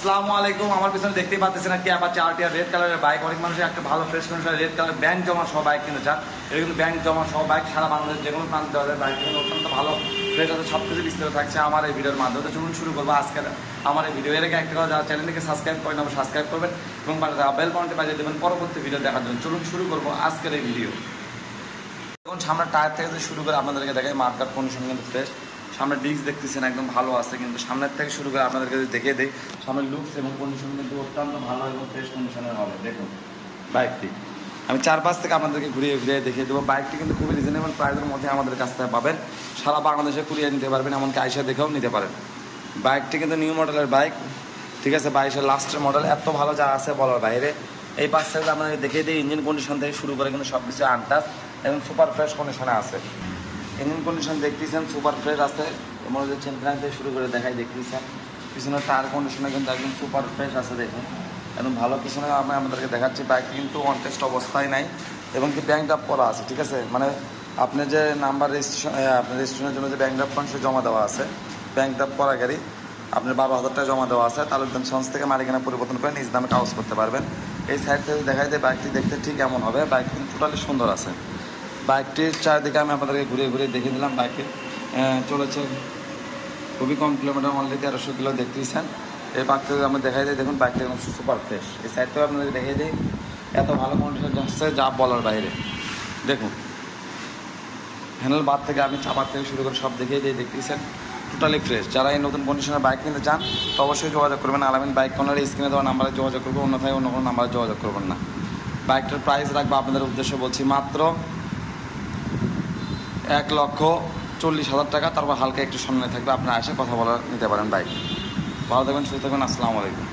আসসালামু আলাইকুম। আমার পিছনে দেখতেই পাচ্ছেন কি অ্যাপাচি আরটিআর রেড কালারের বাইক। অনেক মানুষের একটা ভালো ফ্রেশ কন্ডিশনের রেড কালার ব্যাংক জমা সহ বাইক কিনতে চান। এটা কিন্তু ব্যাংক জমা সহ বাইক, সারা বাংলাদেশ যে কোনো প্রান্তে দেওয়া যায়। বাইক কিন্তু অত্যন্ত ভালো ফ্রেশ আছে, সব কিছু বিস্তারিত থাকছে আমার এই ভিডিওর মাধ্যমে। চলুন শুরু করবো আজকের আমার এই ভিডিও। এর আগে একটা কথা, যারা চ্যানেলটিকে সাবস্ক্রাইব করেন অবশ্যই সাবস্ক্রাইব করবেন এবং বেল বাটনটি বাজিয়ে দেবেন পরবর্তী ভিডিও দেখার জন্য। চলুন শুরু করবো আজকের এই ভিডিও। এখন সামনের টায়ার থেকে শুরু করে আপনাদেরকে দেখাই মার্কার কন্ডিশন কিন্তু ফ্রেশ। সামনের ডিস্ক দেখতেছেন একদম ভালো আছে, কিন্তু সামনের থেকে শুরু করে আপনাদেরকে দেখিয়ে দিই সামনের লুকস এবং কন্ডিশন কিন্তু অত্যন্ত ভালো এবং ফ্রেশ কন্ডিশনের হবে। দেখুন বাইকটি আমি চারপাশ থেকে আপনাদেরকে ঘুরিয়ে ঘুরিয়ে দেখিয়ে দেবো। বাইকটি কিন্তু খুবই রিজনেবল প্রাইসের মধ্যে আমাদের কাছ থেকে পাবেন। সারা বাংলাদেশে কুরিয়ে নিতে পারবেন, এমনকি আইসা দেখেও নিতে পারেন। বাইকটি কিন্তু নিউ মডেলের বাইক, ঠিক আছে, 22-এর লাস্টের মডেল। এত ভালো যা আছে বলার বাইরে। এই পাশ থেকে আপনাদের দেখিয়ে দিই ইঞ্জিন কন্ডিশন থেকে শুরু করে কিন্তু সব কিছু আনটাচ এবং সুপার ফ্রেশ কন্ডিশনে আছে। ইঞ্জিন কন্ডিশন দেখতেছেন সুপার ফ্রেশ আছে। মনে হচ্ছে চেনফ্রান থেকে শুরু করে দেখাই দেখতেছেন। পিছনের টায়ার কন্ডিশনে কিন্তু একদম সুপার ফ্রেশ আছে। দেখুন একদম ভালো। পিছনে আমি আমাদেরকে দেখাচ্ছি বাইকটি কিন্তু অনটেস্ট অবস্থায় নাই এবং কি ব্যাংক ড্রাফট করা আছে, ঠিক আছে। মানে আপনি যে নাম্বার রেজিস্ট্রেশন, আপনার রেজিস্ট্রেশনের জন্য যে ব্যাংক ড্রাফট করেন সে জমা দেওয়া আছে। ব্যাংক ড্রাফট করা গাড়ি আপনার 12,000 টাকা জমা দেওয়া আছে। তালুকদারগঞ্জ থেকে মালিকানা পরিবর্তন করে নিজ নামে কাগজ করতে পারবেন। এই সাইড থেকে দেখাই যায় বাইকটি দেখতে ঠিক এমন হবে। বাইকটি কিন্তু টোটালি সুন্দর আছে। বাইকটির চারিদিকে আমি আপনাদেরকে ঘুরিয়ে ঘুরিয়ে দেখিয়ে দিলাম। বাইকটি চলেছে খুবই কম কিলোমিটার, অনলি 1300 কিলো দেখতেইছেন। এই বাইক থেকে আমরা দেখাই দিই, দেখুন বাইকটি একদম সুপার ফ্রেশ। এই সাইড থেকে আপনাদেরকে দেখিয়ে দিই এত ভালো কন্ডিশন যাচ্ছে যা বলার বাইরে। দেখুন হ্যান্ডেল বার থেকে আমি চাপার থেকে শুরু করে সব দেখিয়ে দিই, দেখতেইছেন টোটালি ফ্রেশ। যারা এই নতুন কন্ডিশনের বাইক কিনতে চান তো অবশ্যই যোগাযোগ করবেন আলামিন বাইক কর্নার। স্ক্রিনে দেওয়া নাম্বারে যোগাযোগ করবেন, অন্যথায় অন্য কোনো নাম্বারে যোগাযোগ করবেন না। বাইকটার প্রাইস রাখবো আপনাদের উদ্দেশ্যে বলছি মাত্র 1,40,000 টাকা। তারপর হালকা একটু সামনে থাকবে, আপনারা এসে কথা বলা নিতে পারেন বাইক। ভালো থাকবেন, সুস্থ থাকবেন। আসসালামু আলাইকুম।